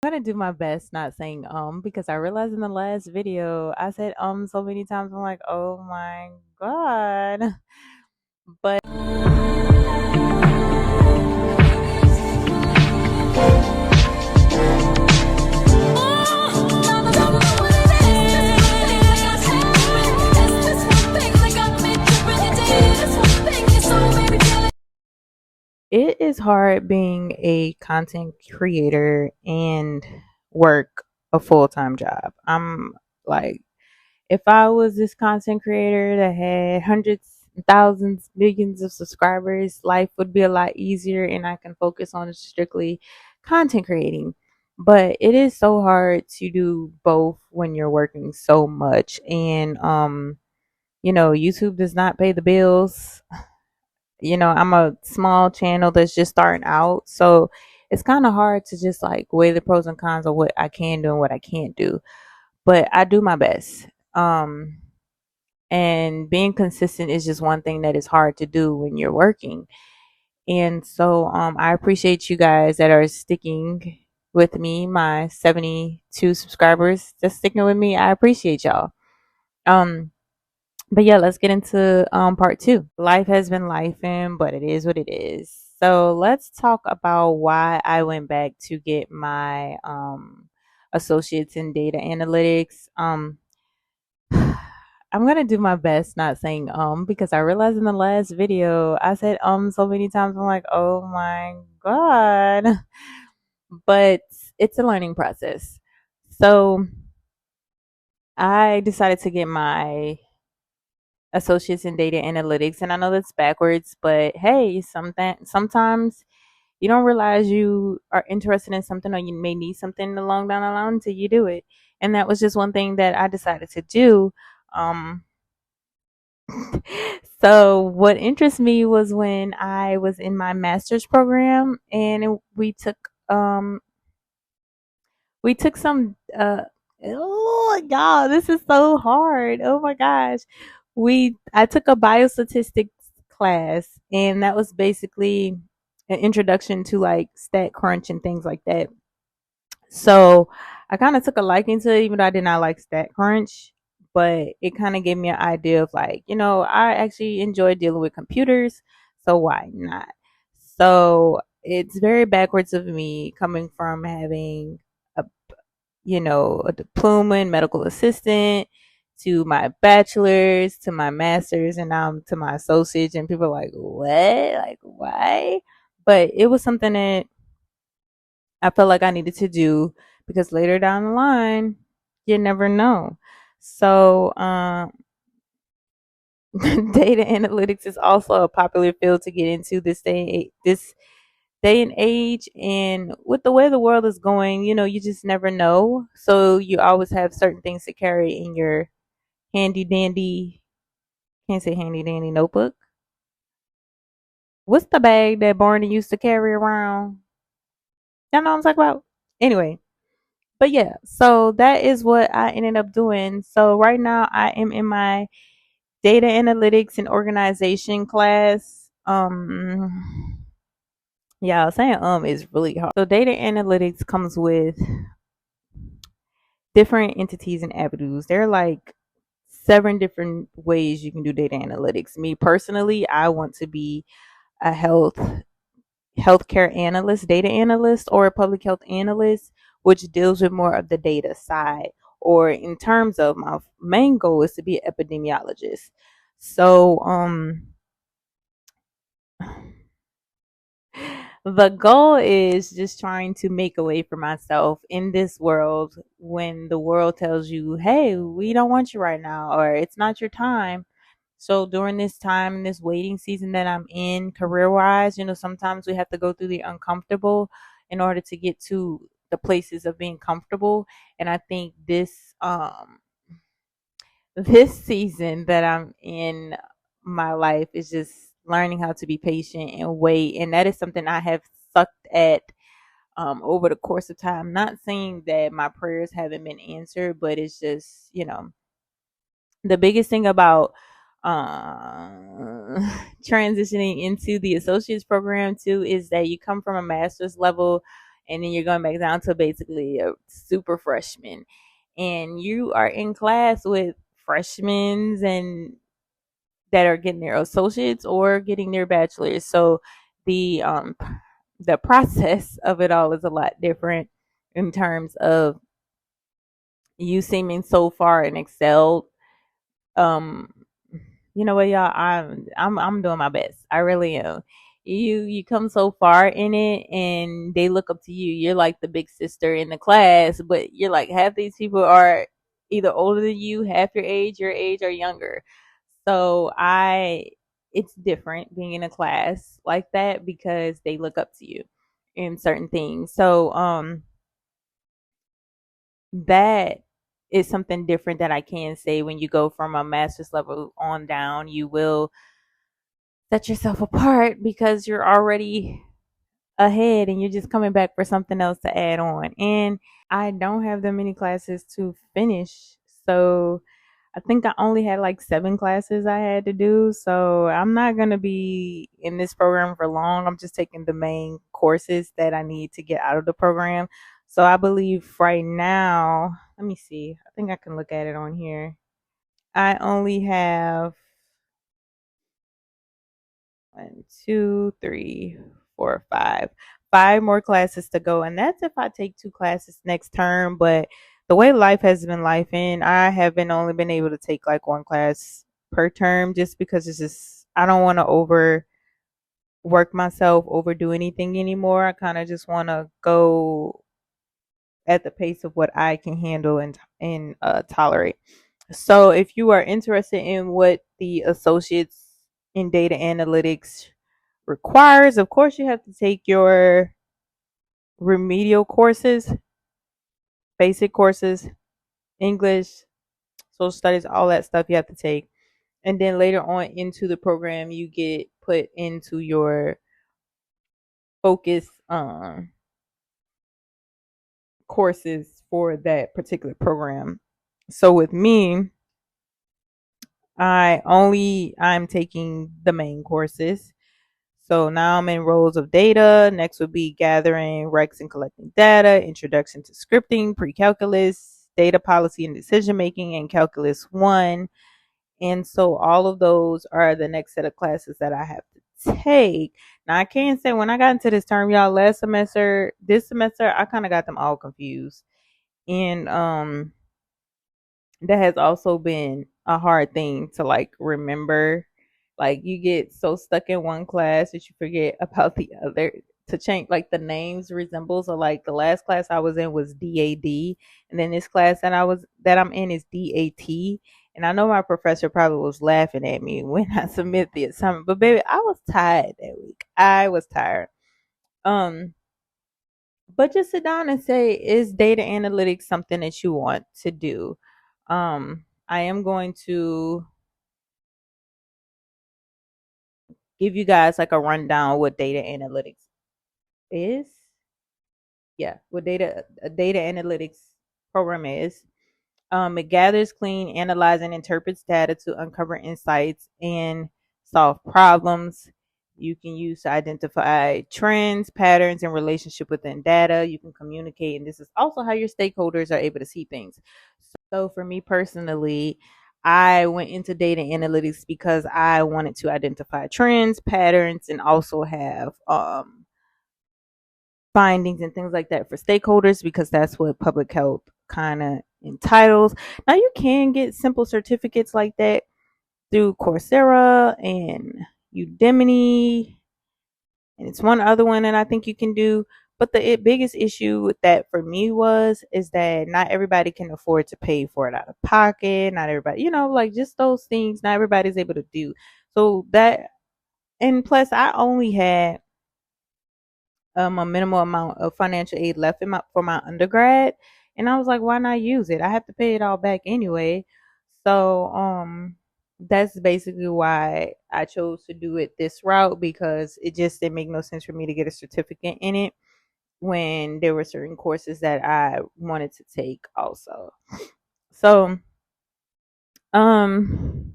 I'm gonna do my best not saying because I realized in the last video I said so many times. I'm like, oh my god. But it is hard being a content creator and work a full-time job. I'm like, if I was this content creator that had hundreds, thousands, millions of subscribers, life would be a lot easier and I can focus on strictly content creating. But it is so hard to do both when you're working so much. And YouTube does not pay the bills. I'm a small channel that's just starting out. So it's kind of hard to just like weigh the pros and cons of what I can do and what I can't do. But I do my best. And being consistent is just one thing that is hard to do when you're working. And so I appreciate you guys that are sticking with me, my 72 subscribers just sticking with me. I appreciate y'all. Um but yeah, let's get into part 2. Life has been lifing, but it is what it is. So let's talk about why I went back to get my associates in data analytics. I'm gonna do my best not saying because I realized in the last video I said so many times. I'm like, oh my god. But it's a learning process. So I decided to get my associates in data analytics, and I know that's backwards, but hey, sometimes you don't realize you are interested in something or you may need something along down the line until you do it. And that was just one thing that I decided to do. Um So what interests me was when I was in my master's program and we took some oh y'all, this is so hard. Oh my gosh. I took a biostatistics class and that was basically an introduction to like stat crunch and things like that. So I kind of took a liking to it, even though I did not like StatCrunch, but it kind of gave me an idea of like, I actually enjoy dealing with computers, so why not? So it's very backwards of me coming from having a, a diploma in medical assistant to my bachelor's to my master's and now I'm to my associates and people are like, what? Like, why? But it was something that I felt like I needed to do because later down the line, you never know. So, data analytics is also a popular field to get into this day and age. And with the way the world is going, you just never know. So you always have certain things to carry in your handy dandy, can't say handy dandy notebook. What's the bag that Barney used to carry around? Y'all know what I'm talking about? Anyway, but yeah, so that is what I ended up doing. So right now I am in my data analytics and organization class. Yeah, saying is really hard. So data analytics comes with different entities and avenues. There are like 7 different ways you can do data analytics. Me personally, I want to be a healthcare analyst, data analyst, or a public health analyst, which deals with more of the data side. Or in terms of my main goal is to be an epidemiologist. So the goal is just trying to make a way for myself in this world when the world tells you, hey, we don't want you right now, or it's not your time. So during this time, this waiting season that I'm in career wise, sometimes we have to go through the uncomfortable in order to get to the places of being comfortable. And I think this season that I'm in my life is just learning how to be patient and wait. And that is something I have sucked at over the course of time. Not saying that my prayers haven't been answered, but it's just, the biggest thing about uh, transitioning into the associates program too is that you come from a master's level and then you're going back down to basically a super freshman, and you are in class with freshmen and that are getting their associates or getting their bachelors. So the process of it all is a lot different in terms of you seeming so far and excelled. um you know what, y'all, I'm doing my best. I really am. You come so far in it and they look up to you. You're like the big sister in the class, but you're like half these people are either older than you, half your age or younger. So I it's different being in a class like that because they look up to you in certain things. So that is something different that I can say. When you go from a master's level on down, you will set yourself apart because you're already ahead and you're just coming back for something else to add on. And I don't have that many classes to finish. So I think I only had like 7 classes I had to do. So I'm not going to be in this program for long. I'm just taking the main courses that I need to get out of the program. So I believe right now, let me see. I think I can look at it on here. I only have 1, 2, 3, 4, 5 more classes to go, and that's if I take 2 classes next term. But the way life has been life in, I haven't only been able to take like 1 class per term just because it's just I don't want to overwork myself, overdo anything anymore. I kind of just want to go at the pace of what I can handle and tolerate. So if you are interested in what the associates in data analytics requires, of course you have to take your remedial courses, basic courses, English, social studies, all that stuff you have to take. And then later on into the program, you get put into your focus courses for that particular program. So with me, I'm taking the main courses. So now I'm in roles of data. Next would be gathering, recs, and collecting data, introduction to scripting, pre-calculus, data policy and decision making, and calculus 1. And so all of those are the next set of classes that I have to take. Now I can say when I got into this term, y'all, this semester, I kind of got them all confused. And that has also been a hard thing to like remember. Like you get so stuck in one class that you forget about the other. To change like the names resemble. So like the last class I was in was DAD, and then this class that I'm in is DAT. And I know my professor probably was laughing at me when I submit the assignment, but baby, I was tired that week. I was tired. Um, but just sit down and say, is data analytics something that you want to do? I am going to give you guys like a rundown what data analytics is. Yeah, what data a data analytics program is. It gathers, clean, analyzes, and interprets data to uncover insights and solve problems. You can use to identify trends, patterns, and relationship within data. You can communicate, and this is also how your stakeholders are able to see things. So for me personally, I went into data analytics because I wanted to identify trends, patterns, and also have findings and things like that for stakeholders, because that's what public health kind of entitles. Now you can get simple certificates like that through Coursera and Udemy, and it's one other one that I think you can do. But the biggest issue with that for me is that not everybody can afford to pay for it out of pocket. Not everybody, like just those things. Not everybody's able to do. So that, and plus, I only had a minimal amount of financial aid left for my undergrad, and I was like, why not use it? I have to pay it all back anyway. So that's basically why I chose to do it this route, because it just didn't make no sense for me to get a certificate in it when there were certain courses that I wanted to take also. So um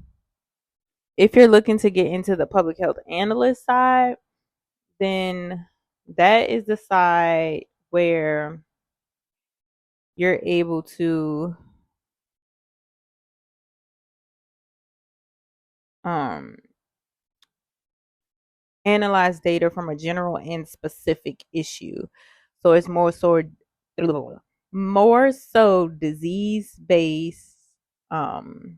if you're looking to get into the public health analyst side, then that is the side where you're able to um analyze data from a general and specific issue. So it's more so disease based um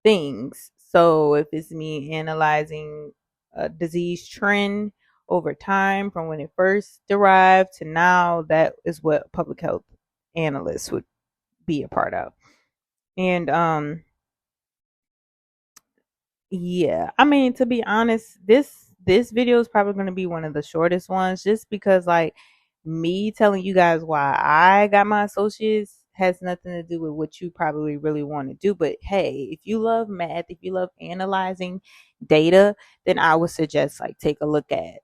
things. So if it's me analyzing a disease trend over time from when it first derived to now, that is what public health analysts would be a part of. And yeah, I mean, to be honest, this video is probably going to be one of the shortest ones, just because like me telling you guys why I got my associates has nothing to do with what you probably really want to do. But hey, if you love math, if you love analyzing data, then I would suggest like take a look at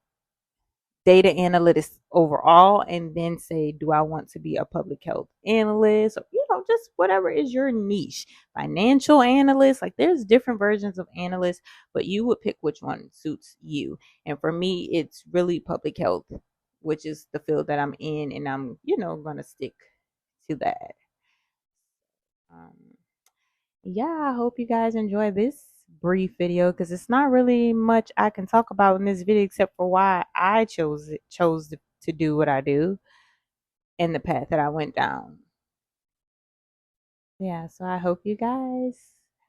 data analytics overall, and then say, do I want to be a public health analyst, or just whatever is your niche. Financial analyst, like there's different versions of analysts, but you would pick which one suits you. And for me, it's really public health, which is the field that I'm in, and I'm gonna stick to that. um yeah, I hope you guys enjoy this brief video, because it's not really much I can talk about in this video except for why I chose to do what I do and the path that I went down. Yeah, so I hope you guys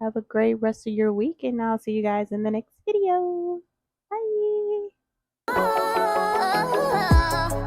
have a great rest of your week, and I'll see you guys in the next video. Bye.